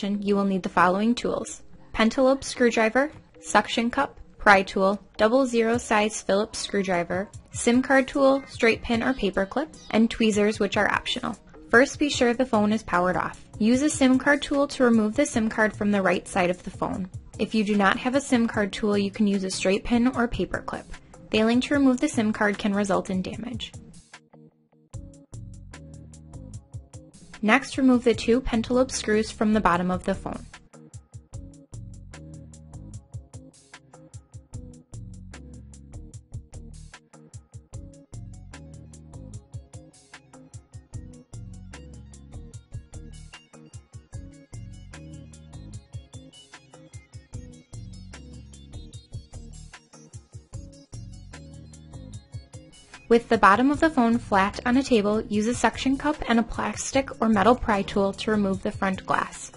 installation, you will need the following tools: pentalobe screwdriver, suction cup, pry tool, 00 size Phillips screwdriver, SIM card tool, straight pin or paper clip, and tweezers, which are optional. First, be sure the phone is powered off. Use a SIM card tool to remove the SIM card from the right side of the phone. If you do not have a SIM card tool, you can use a straight pin or paper clip. Failing to remove the SIM card can result in damage. Next, remove the 2 pentalobe screws from the bottom of the phone. With the bottom of the phone flat on a table, use a suction cup and a plastic or metal pry tool to remove the front glass.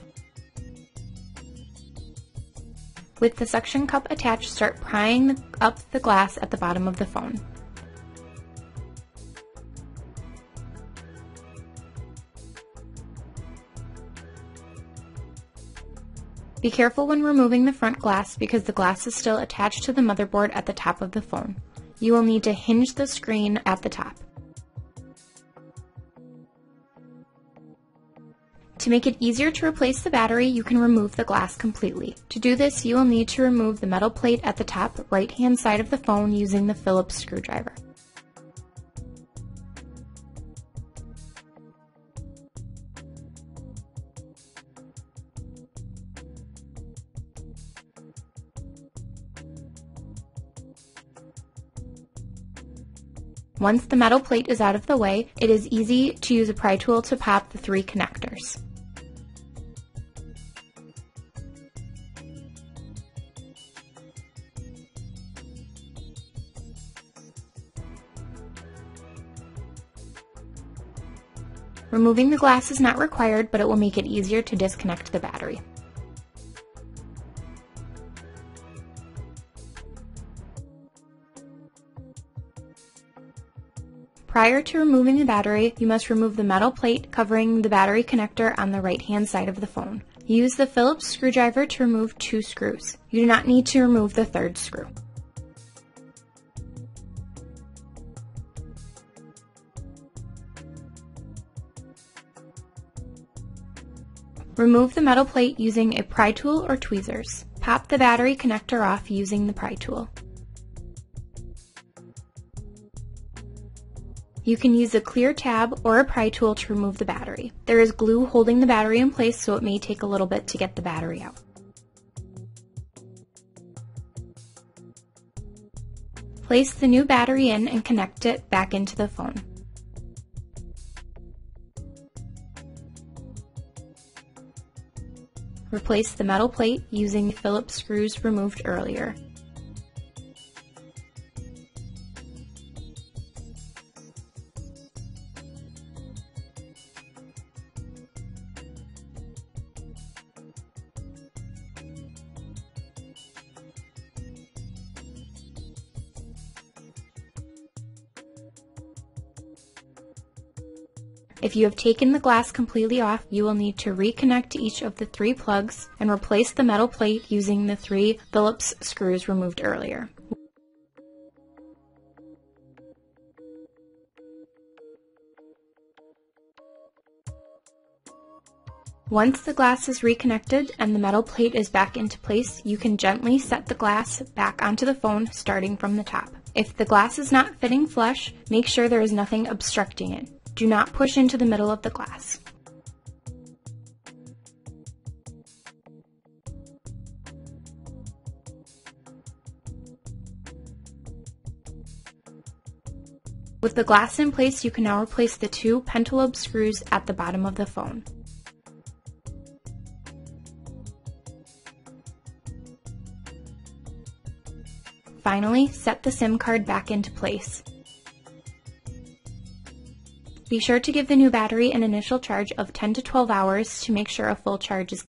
With the suction cup attached, start prying up the glass at the bottom of the phone. Be careful when removing the front glass because the glass is still attached to the motherboard at the top of the phone. You will need to hinge the screen at the top. To make it easier to replace the battery, you can remove the glass completely. To do this, you will need to remove the metal plate at the top right-hand side of the phone using the Phillips screwdriver. Once the metal plate is out of the way, it is easy to use a pry tool to pop the 3 connectors. Removing the glass is not required, but it will make it easier to disconnect the battery. Prior to removing the battery, you must remove the metal plate covering the battery connector on the right-hand side of the phone. Use the Phillips screwdriver to remove 2 screws. You do not need to remove the 3rd screw. Remove the metal plate using a pry tool or tweezers. Pop the battery connector off using the pry tool. You can use a clear tab or a pry tool to remove the battery. There is glue holding the battery in place, so it may take a little bit to get the battery out. Place the new battery in and connect it back into the phone. Replace the metal plate using the Phillips screws removed earlier. If you have taken the glass completely off, you will need to reconnect each of the 3 plugs and replace the metal plate using the 3 Phillips screws removed earlier. Once the glass is reconnected and the metal plate is back into place, you can gently set the glass back onto the phone starting from the top. If the glass is not fitting flush, make sure there is nothing obstructing it. Do not push into the middle of the glass. With the glass in place, you can now replace the 2 pentalobe screws at the bottom of the phone. Finally, set the SIM card back into place. Be sure to give the new battery an initial charge of 10 to 12 hours to make sure a full charge is